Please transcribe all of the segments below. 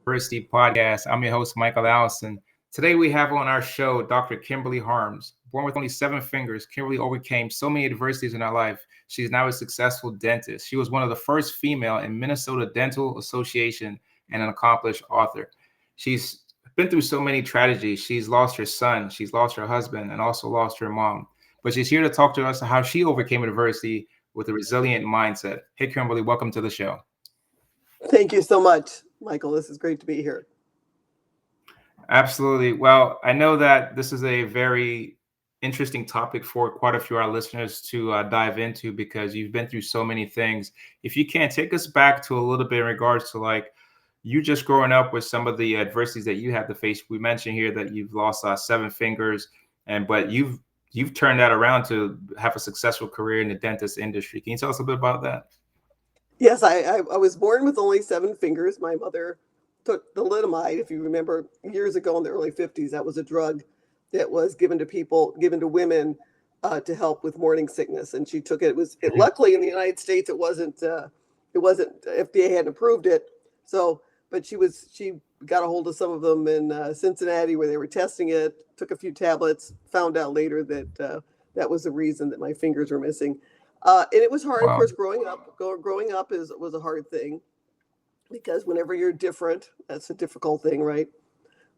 University podcast. I'm your host, Michael Allison. Today we have on our show Dr. Kimberly Harms. Born with only 7 fingers, Kimberly overcame so many adversities in her life. She's now a successful dentist. She was one of the first female in Minnesota Dental Association and an accomplished author. She's been through so many tragedies. She's lost her son, she's lost her husband, and also lost her mom. But she's here to talk to us how she overcame adversity with a resilient mindset. Hey, Kimberly, welcome to the show. Thank you so much, Michael. This is great to be here. Absolutely. Well, I know that this is a very interesting topic for quite a few of our listeners to dive into because you've been through so many things. If you can take us back to a little bit in regards to like you just growing up with some of the adversities that you had to face. We mentioned here that you've lost 7 fingers, but you've turned that around to have a successful career in the dentist industry. Can you tell us a bit about that? Yes, I was born with only 7 fingers. My mother took thalidomide, if you remember, years ago in the early 50s. That was a drug that was given to women to help with morning sickness, and she took it. Luckily in the United States it wasn't FDA hadn't approved it. So, but she got a hold of some of them in Cincinnati where they were testing it. Took a few tablets. Found out later that that was the reason that my fingers were missing. And it was hard, of course, growing up. Growing up was a hard thing because whenever you're different, that's a difficult thing, right?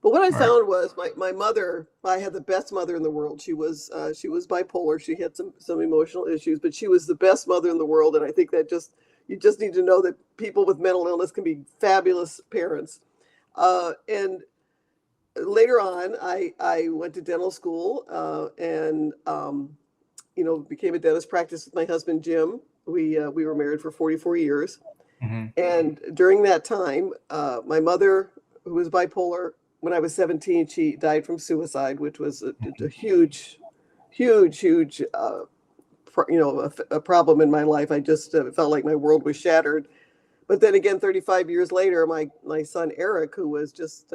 But what I found was my mother. I had the best mother in the world. She was bipolar. She had some emotional issues, but she was the best mother in the world. And I think that you just need to know that people with mental illness can be fabulous parents. And later on, I went to dental school and became a dentist, practiced with my husband, Jim. We were married for 44 years. Mm-hmm. And during that time, my mother, who was bipolar, when I was 17, she died from suicide, which was a huge a problem in my life. I just felt like my world was shattered. But then again, 35 years later, my son, Eric, who was just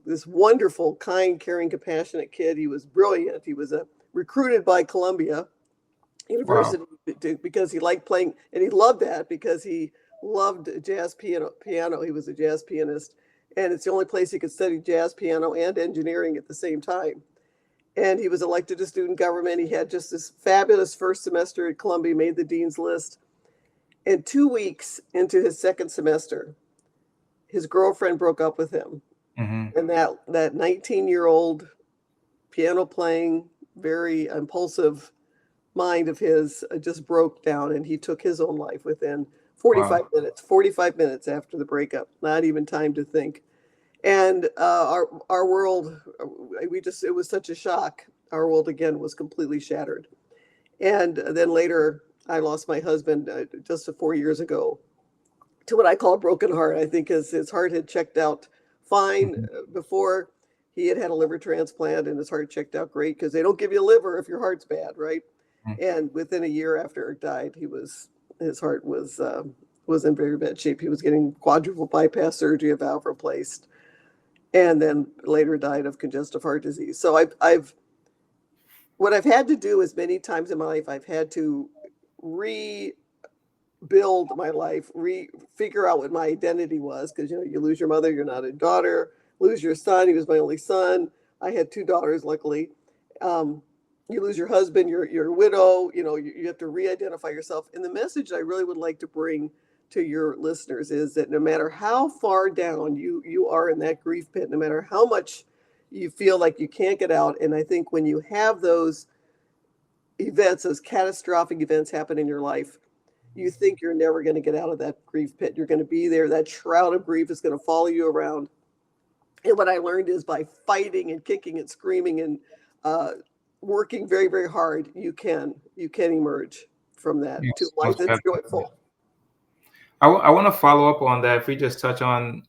this wonderful, kind, caring, compassionate kid. He was brilliant. He was recruited by Columbia University because he liked playing, and he loved that because he loved jazz piano. He was a jazz pianist, and it's the only place he could study jazz piano and engineering at the same time. And he was elected to student government. He had just this fabulous first semester at Columbia, made the dean's list. And 2 weeks into his second semester, his girlfriend broke up with him. Mm-hmm. And that 19-year-old piano playing, very impulsive mind of his just broke down, and he took his own life within 45 minutes after the breakup. Not even time to think. And our world, it was such a shock. Our world again was completely shattered. And then later, I lost my husband just 4 years ago to what I call a broken heart. I think his heart had checked out fine before. He had a liver transplant, and his heart checked out great because they don't give you a liver if your heart's bad, right? Mm-hmm. And within a year after Eric died, his heart was in very bad shape. He was getting quadruple bypass surgery, a valve replaced, and then later died of congestive heart disease. So what I've had to do is many times in my life, I've had to rebuild my life, figure out what my identity was, because you lose your mother, you're not a daughter, lose your son, he was my only son. I had 2 daughters, luckily. You lose your husband, you're a widow, you have to re-identify yourself. And the message I really would like to bring to your listeners is that no matter how far down you are in that grief pit, no matter how much you feel like you can't get out, and I think when you have those events, those catastrophic events happen in your life, you think you're never going to get out of that grief pit. You're going to be there. That shroud of grief is going to follow you around. And what I learned is by fighting and kicking and screaming and working very, very hard, you can emerge from that to life that's joyful. I want to follow up on that. If we just touch on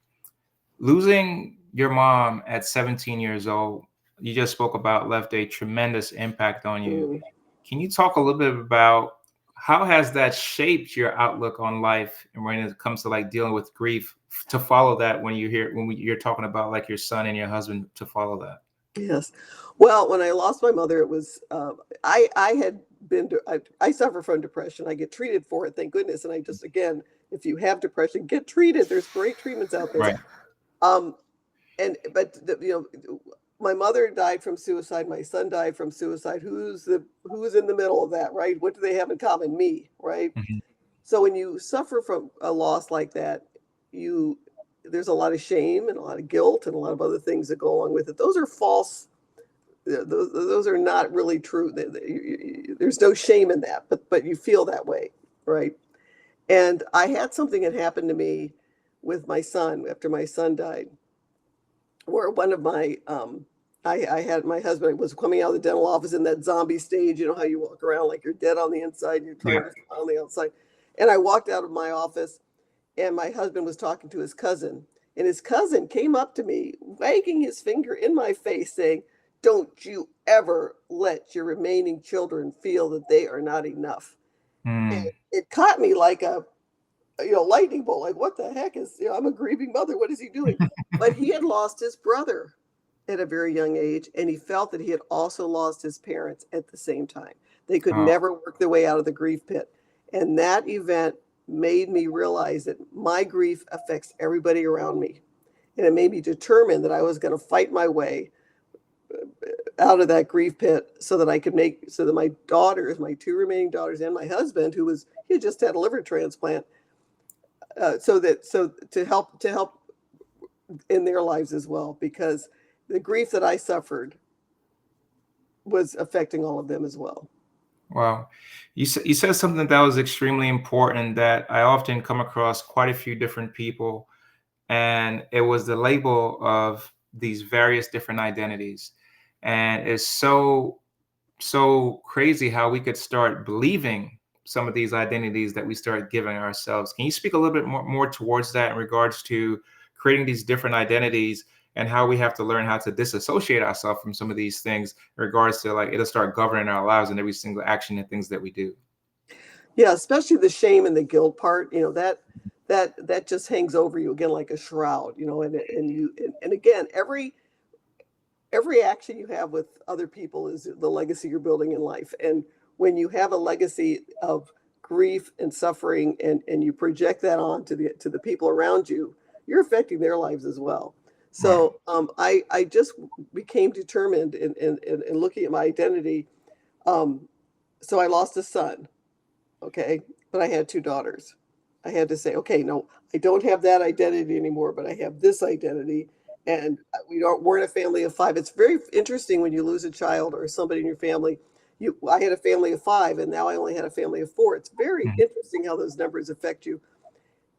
losing your mom at 17 years old, you just spoke about left a tremendous impact on you. Mm. Can you talk a little bit about how has that shaped your outlook on life and when it comes to like dealing with grief, to follow that when you're talking about like your son and your husband, to follow that? Yes. Well, when I lost my mother, it was I had I suffer from depression. I get treated for it, thank goodness. And I just, again, if you have depression, get treated. There's great treatments out there. Right. But my mother died from suicide. My son died from suicide. Who's in the middle of that, right? What do they have in common? Me, right? Mhm. So when you suffer from a loss like that, there's a lot of shame and a lot of guilt and a lot of other things that go along with it. Those are false. Those are not really true. There's no shame in that, but you feel that way, right? And I had something that happened to me with my son after my son died, where one of my I had my husband was coming out of the dental office in that zombie stage. You know how you walk around like you're dead on the inside and you're trying Yeah. to smile on the outside. And I walked out of my office, and my husband was talking to his cousin, and his cousin came up to me, wagging his finger in my face, saying, "Don't you ever let your remaining children feel that they are not enough." And Mm. it caught me like a lightning bolt. Like, what the heck is, I'm a grieving mother. What is he doing? But he had lost his brother at a very young age, and he felt that he had also lost his parents at the same time. They could Oh, never work their way out of the grief pit. And that event made me realize that my grief affects everybody around me. And it made me determine that I was going to fight my way out of that grief pit so that I could so that my daughters, my two remaining daughters, and my husband, he had just had a liver transplant, so to help in their lives as well, because the grief that I suffered was affecting all of them as well. wow. You said something that was extremely important that I often come across quite a few different people, and it was the label of these various different identities. And it's so crazy how we could start believing some of these identities that we start giving ourselves. Can you speak a little bit more towards that in regards to creating these different identities and how we have to learn how to disassociate ourselves from some of these things in regards to, like, it'll start governing our lives and every single action and things that we do? Yeah, especially the shame and the guilt part, that just hangs over you again like a shroud, and again, every action you have with other people is the legacy you're building in life. And when you have a legacy of grief and suffering, and you project that on to the people around you, you're affecting their lives as well. Right. So I just became determined in looking at my identity. So I lost a son, okay, but I had two daughters. I had to say, okay, no, I don't have that identity anymore, but I have this identity. And we're in a family of five. It's very interesting when you lose a child or somebody in your family. I had a family of five, and now I only had a family of four. It's very Mhm. interesting how those numbers affect you.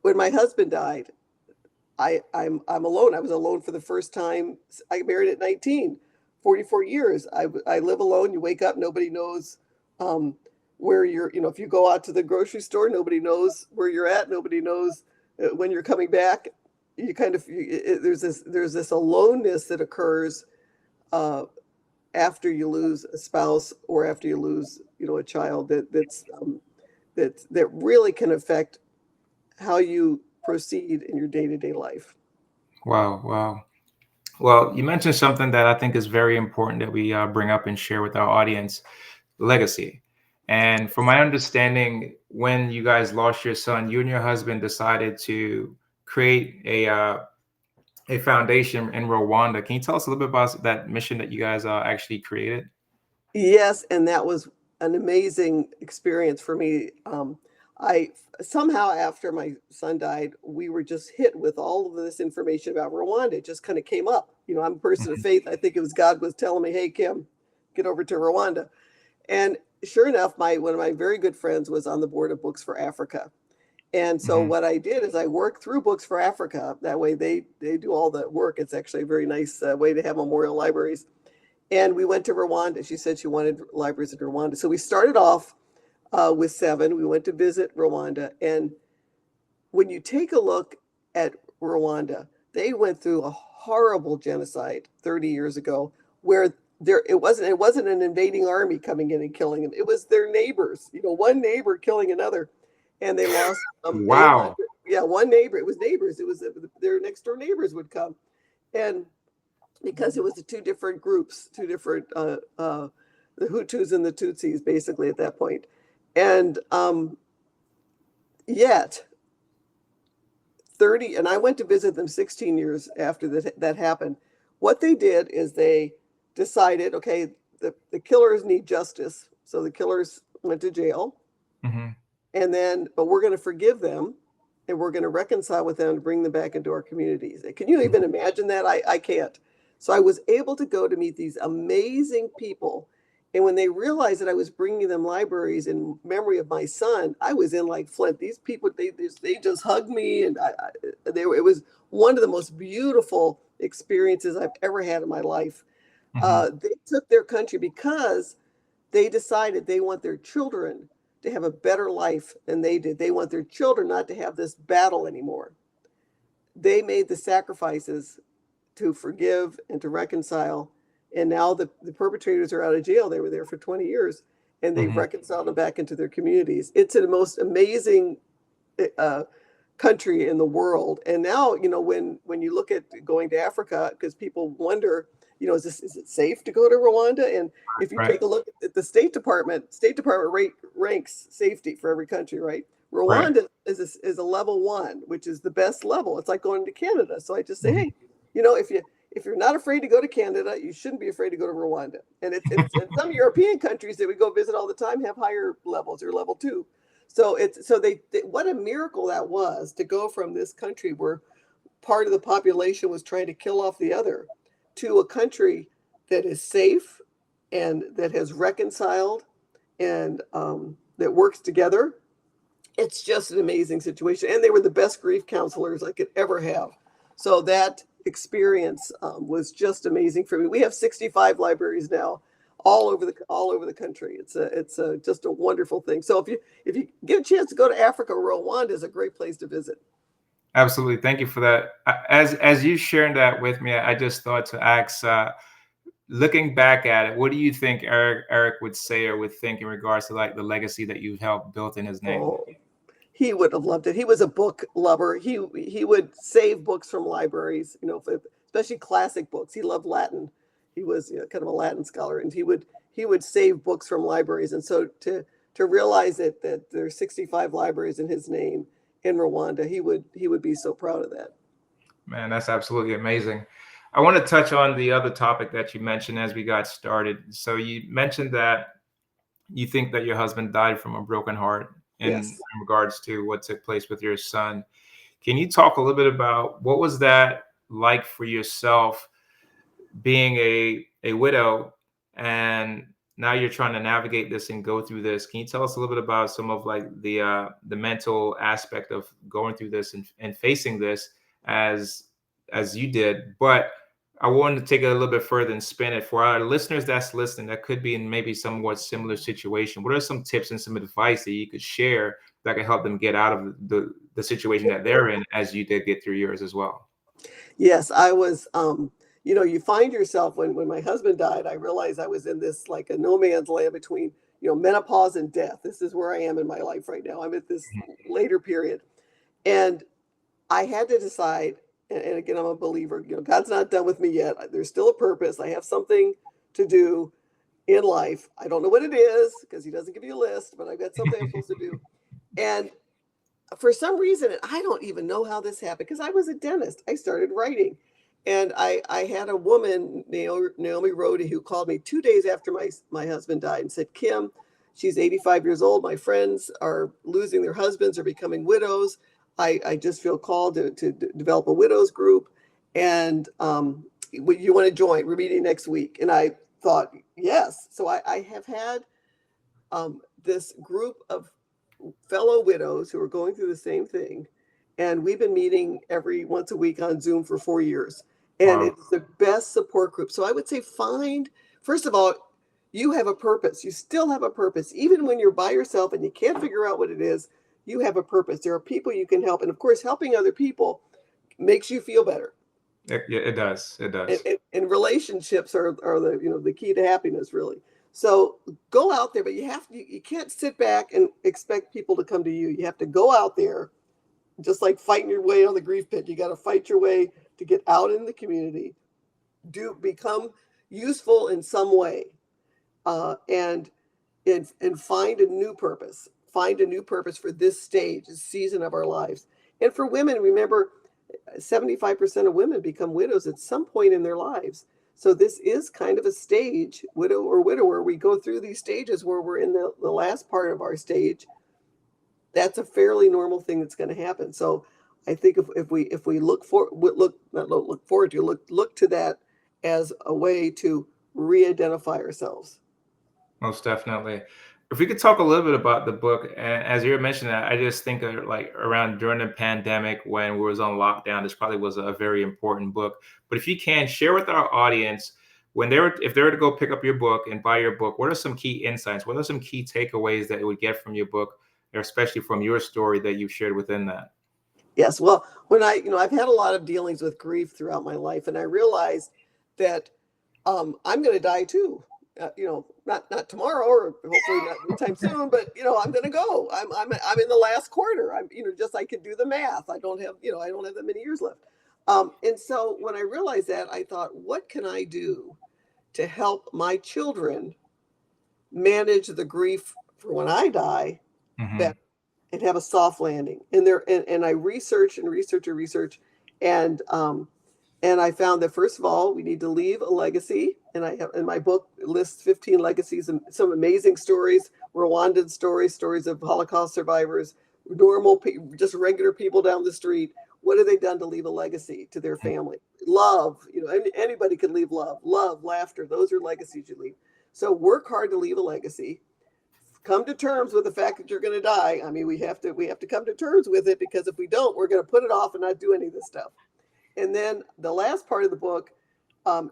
When my husband died, I'm alone. I was alone for the first time. I got married at 19, 44 years. I live alone. You wake up, nobody knows um, where you're. If you go out to the grocery store, nobody knows where you're at. Nobody knows when you're coming back. You kind of there's this aloneness that occurs uh, after you lose a spouse or after you lose a child that really can affect how you proceed in your day-to-day life. Wow. Wow. Well, you mentioned something that I think is very important that we bring up and share with our audience: legacy. And from my understanding, when you guys lost your son, you and your husband decided to create a foundation in Rwanda. Can you tell us a little bit about that mission that you guys actually created? Yes, and that was an amazing experience for me. I somehow, after my son died, we were just hit with all of this information about Rwanda. It just kind of came up. I'm a person of Mhm. faith. I think it was God was telling me, "Hey, Kim, get over to Rwanda." And sure enough, my one of my very good friends was on the board of Books for Africa. And so Mhm. what I did is I worked through Books for Africa. That way they do all the work. It's actually a very nice way to have memorial libraries. And we went to Rwanda. She said she wanted libraries in Rwanda. So we started off with seven. We went to visit Rwanda. And when you take a look at Rwanda, they went through a horrible genocide 30 years ago, where it wasn't an invading army coming in and killing them. It was their neighbors, one neighbor killing another. And they lost 800. Wow. Yeah, one neighbor. It was neighbors. It was their next door neighbors would come. And because it was the two different groups, two different the Hutus and the Tutsis, basically at that point. And yet 30, and I went to visit them 16 years after that happened. What they did is they decided, okay, the killers need justice. So the killers went to jail. Mm-hmm. And then, but we're going to forgive them and we're going to reconcile with them and bring them back into our communities. Can you even imagine that? I can't. So I was able to go to meet these amazing people. And when they realized that I was bringing them libraries in memory of my son, I was in like Flint. These people, they just hugged me. And it was one of the most beautiful experiences I've ever had in my life. Mm-hmm. They took their country because they decided they want their children to have a better life than they did. They want their children not to have this battle anymore. They made the sacrifices to forgive and to reconcile. And now the perpetrators are out of jail. They were there for 20 years and they've Mm-hmm. reconciled them back into their communities. It's the most amazing country in the world. And now, when you look at going to Africa, because people wonder, is it safe to go to Rwanda? And if you take a look at the State Department ranks safety for every country, right? Rwanda is a level 1, which is the best level. It's like going to Canada. So I just say, hey, if you're not afraid to go to Canada, you shouldn't be afraid to go to Rwanda. And and some European countries that we go visit all the time have higher levels or level 2. So they what a miracle that was to go from this country where part of the population was trying to kill off the other to a country that is safe and that has reconciled and that works together. It's just an amazing situation. And they were the best grief counselors I could ever have. So that experience was just amazing for me. We have 65 libraries now all over the country. It's just a wonderful thing. So if you get a chance to go to Africa, Rwanda is a great place to visit. Absolutely. Thank you for that. As you sharing that with me, I just thought to ask, looking back at it, what do you think Eric would say or would think in regards to like the legacy that you've helped built in his name? Oh, he would have loved it. He was a book lover. He would save books from libraries, especially classic books. He loved Latin. He was kind of a Latin scholar, and he would save books from libraries. And so to realize that there's 65 libraries in his name in Rwanda, he would be so proud of that. Man, that's absolutely amazing. I want to touch on the other topic that you mentioned as we got started. So you mentioned that you think that your husband died from a broken heart in regards to what took place with your son. Can you talk a little bit about what was that like for yourself, being a widow, and now you're trying to navigate this and go through this? Can you tell us a little bit about some of like the mental aspect of going through this and facing this as you did? But I wanted to take it a little bit further and spin it for our listeners that's listening that could be in maybe somewhat similar situation. What are some tips and some advice that you could share that could help them get out of the situation that they're in, as you did get through yours as well? Yes, I was, you find yourself when my husband died, I realized I was in this like a no man's land between, menopause and death. This is where I am in my life right now. I'm at this later period. And I had to decide, and again, I'm a believer, God's not done with me yet. There's still a purpose. I have something to do in life. I don't know what it is because he doesn't give you a list, but I've got something I'm supposed to do. And for some reason, and I don't even know how this happened, because I was a dentist. I started writing. And I had a woman, Naomi Rhodey, who called me 2 days after my husband died and said, Kim, she's 85 years old. My friends are losing their husbands or becoming widows. I just feel called to develop a widows group. And you want to join? We're meeting next week. And I thought, yes. So I have had this group of fellow widows who are going through the same thing. And we've been meeting once a week on Zoom for 4 years. And It's the best support group. So I would say first of all, you have a purpose. You still have a purpose. Even when you're by yourself and you can't figure out what it is, you have a purpose. There are people you can help. And of course, helping other people makes you feel better. It does. It does. And relationships are the key to happiness, really. So go out there, but you can't sit back and expect people to come to you. You have to go out there, just like fighting your way on the grief pit. You got to fight your way to get out in the community, become useful in some way. and find a new purpose. Find a new purpose for this stage, this season of our lives. And for women, remember, 75% of women become widows at some point in their lives. So this is kind of a stage, widow or widower. We go through these stages where we're in the last part of our stage. That's a fairly normal thing that's going to happen. So I think if we look to that as a way to re-identify ourselves. Most definitely. If we could talk a little bit about the book, and as you were mentioning that, I just think of like around during the pandemic when we was on lockdown, this probably was a very important book. But if you can share with our audience if they were to go pick up your book and buy your book, what are some key insights? What are some key takeaways that they would get from your book, or especially from your story that you shared within that? Yes, well, when I've had a lot of dealings with grief throughout my life, and I realized that I'm going to die too. Not tomorrow, or hopefully not anytime soon, but I'm going to go. I'm in the last quarter. Just I can do the math. I don't have that many years left. And so when I realized that, I thought, what can I do to help my children manage the grief for when I die better and have a soft landing? And I research and I found that, first of all, we need to leave a legacy. And I have, in my book, lists 15 legacies and some amazing stories, Rwandan stories of Holocaust survivors, just regular people down the street. What have they done to leave a legacy to their family? Love, anybody can leave love, laughter. Those are legacies you leave. So work hard to leave a legacy. Come to terms with the fact that you're going to die. I mean, we have to come to terms with it, because if we don't, we're going to put it off and not do any of this stuff. And then the last part of the book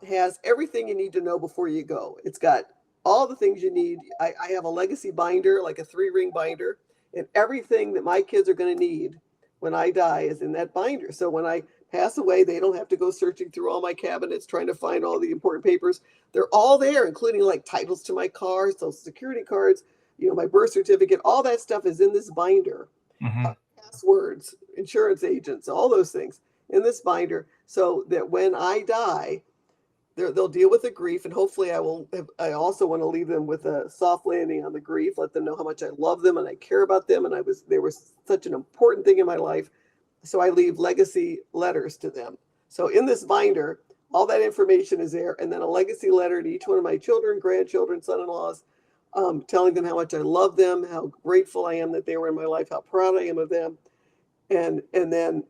has everything you need to know before you go. It's got all the things you need. I have a legacy binder, like a 3-ring binder, and everything that my kids are going to need when I die is in that binder. So when I pass away, they don't have to go searching through all my cabinets trying to find all the important papers. They're all there, including like titles to my cars, social security cards, my birth certificate. All that stuff is in this binder. Passwords, insurance agents, all those things in this binder, so that when I die, they'll deal with the grief, and hopefully I also want to leave them with a soft landing on the grief, let them know how much I love them and I care about them, and they were such an important thing in my life. So I leave legacy letters to them. So in this binder, all that information is there, and then a legacy letter to each one of my children, grandchildren, son-in-laws, telling them how much I love them, how grateful I am that they were in my life, how proud I am of them, and then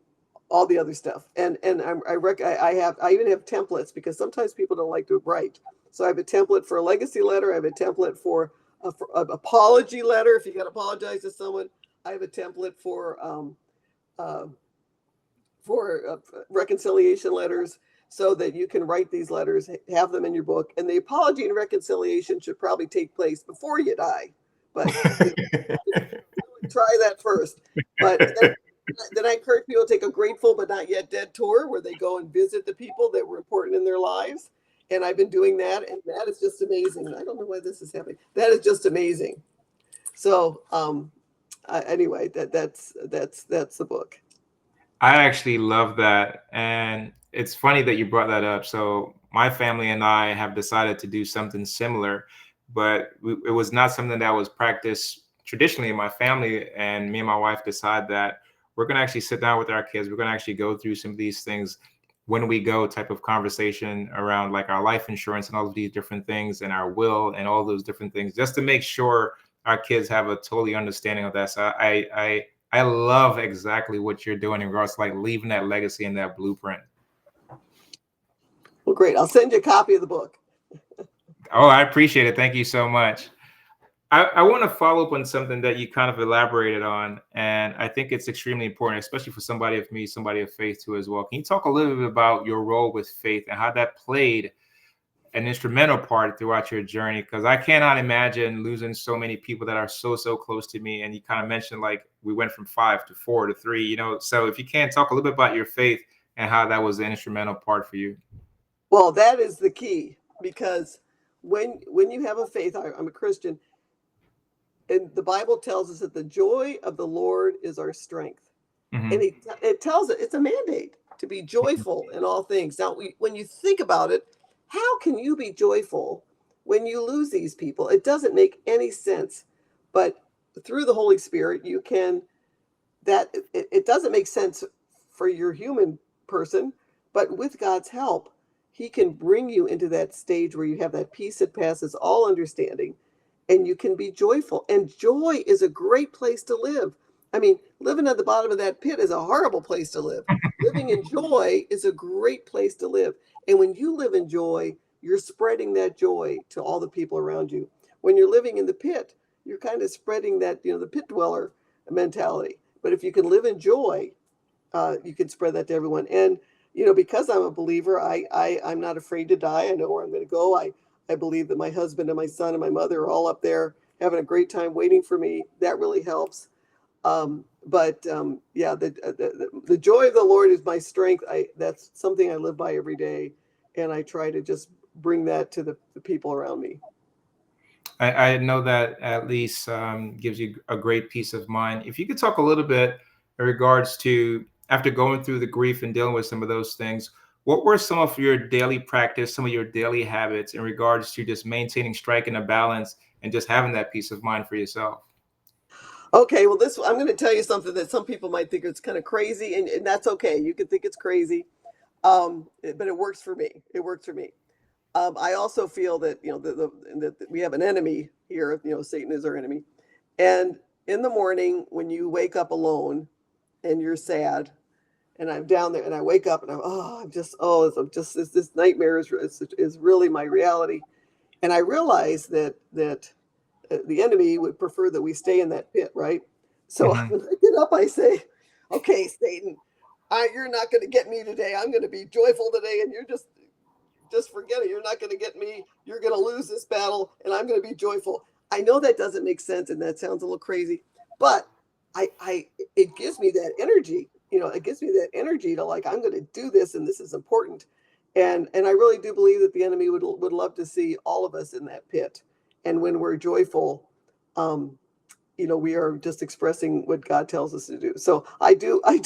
all the other stuff. And I even have templates, because sometimes people don't like to write. So I have a template for a legacy letter. I have a template for an apology letter, if you got to apologize to someone. I have a template for reconciliation letters, so that you can write these letters, have them in your book. And the apology and reconciliation should probably take place before you die, but try that first. But then I encourage people to take a grateful but not yet dead tour, where they go and visit the people that were important in their lives. And I've been doing that, and that is just amazing. I don't know why this is happening. That is just amazing. So anyway, that's the book. I actually love that. And it's funny that you brought that up. So my family and I have decided to do something similar, but it was not something that was practiced traditionally in my family. And me and my wife decided that we're going to actually sit down with our kids. We're going to actually go through some of these things when we go, type of conversation around like our life insurance and all of these different things, and our will and all those different things, just to make sure our kids have a totally understanding of that. So I love exactly what you're doing in regards to like leaving that legacy and that blueprint. Well, great. I'll send you a copy of the book. Oh, I appreciate it. Thank you so much. I want to follow up on something that you kind of elaborated on, and I think it's extremely important, especially for somebody of me, somebody of faith too as well. Can you talk a little bit about your role with faith and how that played an instrumental part throughout your journey? Because I cannot imagine losing so many people that are so close to me. And you kind of mentioned like we went from 5 to 4 to 3, so if you can talk a little bit about your faith and how that was an instrumental part for you. Well, that is the key, because when you have a faith, I'm a Christian, and the Bible tells us that the joy of the Lord is our strength. And it tells it, it's a mandate to be joyful in all things. Now, when you think about it, how can you be joyful when you lose these people, it doesn't make any sense. But through the Holy Spirit, you can, that it doesn't make sense for your human person, but with God's help, he can bring you into that stage where you have that peace that passes all understanding, and you can be joyful. And joy is a great place to live. I mean, living at the bottom of that pit is a horrible place to live. Living in joy is a great place to live. And when you live in joy, you're spreading that joy to all the people around you. When you're living in the pit, you're kind of spreading that, the pit dweller mentality. But if you can live in joy, you can spread that to everyone. And, because I'm a believer, I'm not afraid to die. I know where I'm going to go. I believe that my husband and my son and my mother are all up there having a great time waiting for me. That really helps. Yeah, the joy of the Lord is my strength. That's something I live by every day. And I try to just bring that to the people around me. I know that at least gives you a great peace of mind. If you could talk a little bit in regards to, after going through the grief and dealing with some of those things, what were some of your daily practice, some of your daily habits in regards to just maintaining, striking a balance and just having that peace of mind for yourself? Okay, well, I'm going to tell you something that some people might think it's kind of crazy, and that's okay. You can think it's crazy, but it works for me. It works for me. I also feel that that we have an enemy here. Satan is our enemy, and in the morning when you wake up alone and you're sad, and I'm down there and I wake up and this nightmare is really my reality, and I realize that the enemy would prefer that we stay in that pit, right? So Mhm. when I get up, I say, "Okay, Satan, you're not going to get me today. I'm going to be joyful today, and you're just forget it. You're not going to get me. You're going to lose this battle, and I'm going to be joyful." I know that doesn't make sense, and that sounds a little crazy, but it gives me that energy. It gives me that energy to, like, I'm going to do this, and this is important. And I really do believe that the enemy would love to see all of us in that pit. And when we're joyful, um, we are just expressing what God tells us to do. So I do that.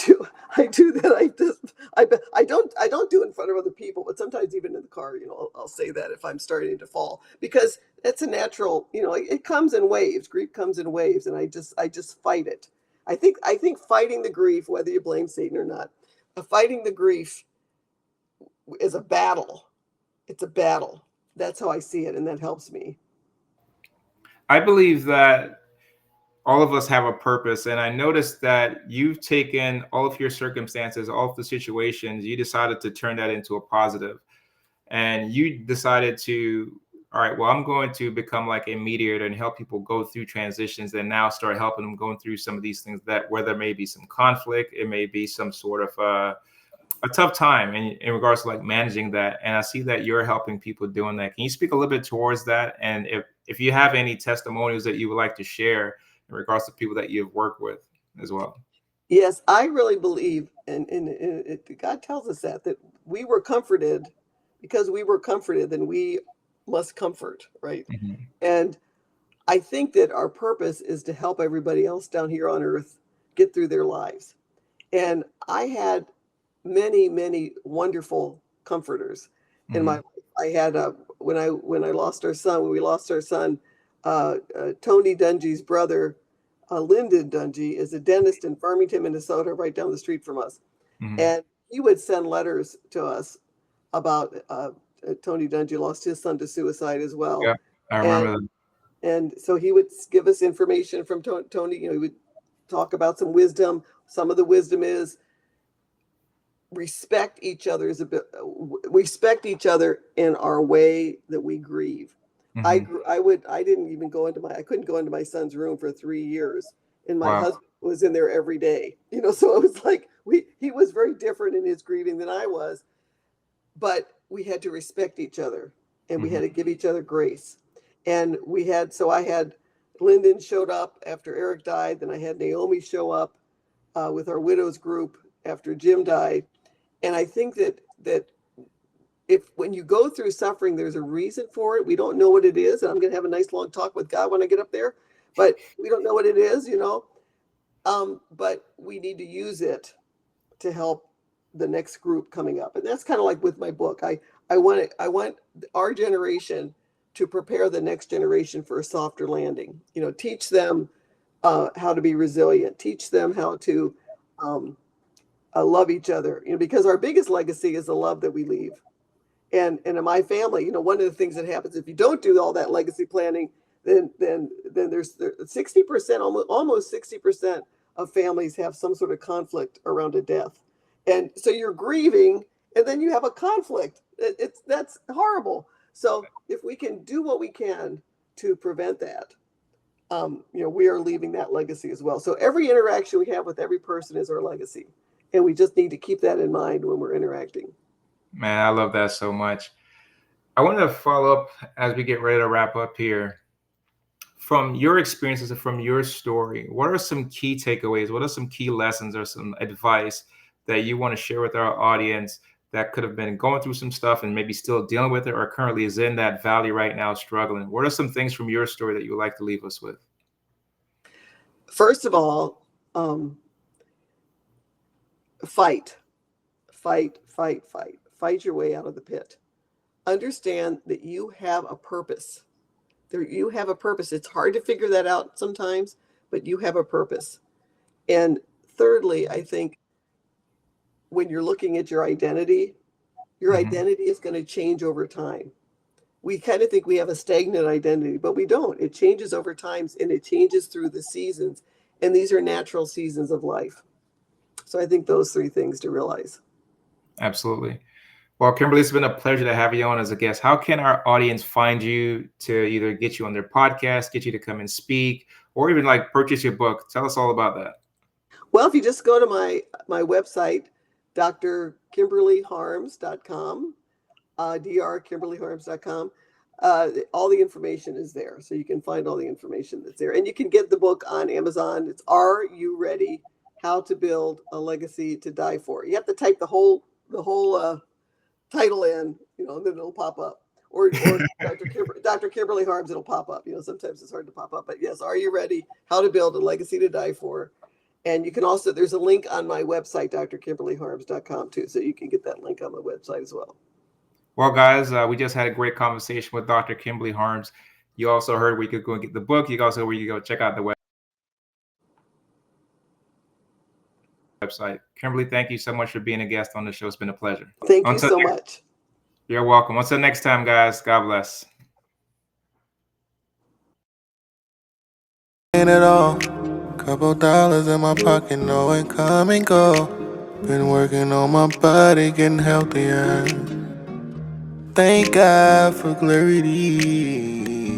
I don't do it in front of other people, but sometimes even in the car, I'll say that if I'm starting to fall, because that's a natural, it comes in waves. Grief comes in waves, and I just fight it. I think fighting the grief, whether you blame Satan or not, fighting the grief is a battle. It's a battle. That's how I see it, and that helps me. I believe that all of us have a purpose. And I noticed that you've taken all of your circumstances, all of the situations, you decided to turn that into a positive. And you decided to, all right, well, I'm going to become like a mediator and help people go through transitions, and now start helping them going through some of these things that where there may be some conflict, it may be some sort of a tough time in regards to like managing that. And I see that you're helping people doing that. Can you speak a little bit towards that? And if you have any testimonials that you would like to share in regards to people that you've worked with as well. Yes, I really believe, God tells us that we were comforted, because we were comforted, then we must comfort, right? Mhm. And I think that our purpose is to help everybody else down here on earth get through their lives. And I had many, many wonderful comforters in my Mhm. life. I had when I lost our son, when we lost our son, Tony Dungy's brother, Lyndon Dungy, is a dentist in Farmington, Minnesota, right down the street from us. Mhm. And he would send letters to us about Tony Dungy lost his son to suicide as well. Yeah, I And remember that. and so he would give us information from Tony. He would talk about some wisdom. Some of the wisdom is respect each other's respect each other in our way that we grieve. Mhm. I didn't even go into I couldn't go into my son's room for 3 years, and my Wow. husband was in there every day. So it was like he was very different in his grieving than I was, but we had to respect each other, and we Mhm. had to give each other grace. And I had Lyndon showed up after Eric died, then I had Naomi show up with our widows group after Jim died. And I think that if when you go through suffering, there's a reason for it. We don't know what it is, and I'm going to have a nice long talk with God when I get up there, but we don't know what it is. But we need to use it to help the next group coming up. And that's kind of like with my book. I want our generation to prepare the next generation for a softer landing. Teach them how to be resilient, teach them how to um, love each other, because our biggest legacy is the love that we leave. And in my family, one of the things that happens if you don't do all that legacy planning, then there's 60%, almost 60% of families have some sort of conflict around a death. And so you're grieving and then you have a conflict. That's horrible. So if we can do what we can to prevent that, we are leaving that legacy as well. So every interaction we have with every person is our legacy. And we just need to keep that in mind when we're interacting. Man, I love that so much. I wanted to follow up as we get ready to wrap up here. From your experiences and from your story, what are some key takeaways? What are some key lessons or some advice that you want to share with our audience that could have been going through some stuff and maybe still dealing with it, or currently is in that valley right now struggling? What are some things from your story that you would like to leave us with? First of all, fight your way out of the pit. Understand that you have a purpose. You have a purpose. It's hard to figure that out sometimes, but you have a purpose. And thirdly, I think when you're looking at your identity is going to change over time. We kind of think we have a stagnant identity, but we don't. It changes over time, and it changes through the seasons. And these are natural seasons of life. So I think those three things to realize. Absolutely. Well, Kimberly, it's been a pleasure to have you on as a guest. How can our audience find you to either get you on their podcast, get you to come and speak, or even like purchase your book? Tell us all about that. Well, if you just go to my website, drkimberlyharms.com, drkimberlyharms.com, all the information is there. So you can find all the information that's there. And you can get the book on Amazon. It's Are You Ready? How to Build a Legacy to Die For. You have to type the whole title in, and then it'll pop up. Or Dr. Kimberly Harms, it'll pop up. Sometimes it's hard to pop up. But yes, Are You Ready? How to Build a Legacy to Die For. And you can also, there's a link on my website, drkimberlyharms.com too. So you can get that link on my website as well. Well, guys, we just had a great conversation with Dr. Kimberly Harms. You also heard where you could go and get the book. You also heard where you go check out the website. Kimberly, thank you so much for being a guest on the show. It's been a pleasure. Thank you so much. You're welcome. Until next time, guys. God bless. Ain't it all? Couple dollars in my pocket, no income and go. Been working on my body, getting healthier. Thank God for clarity.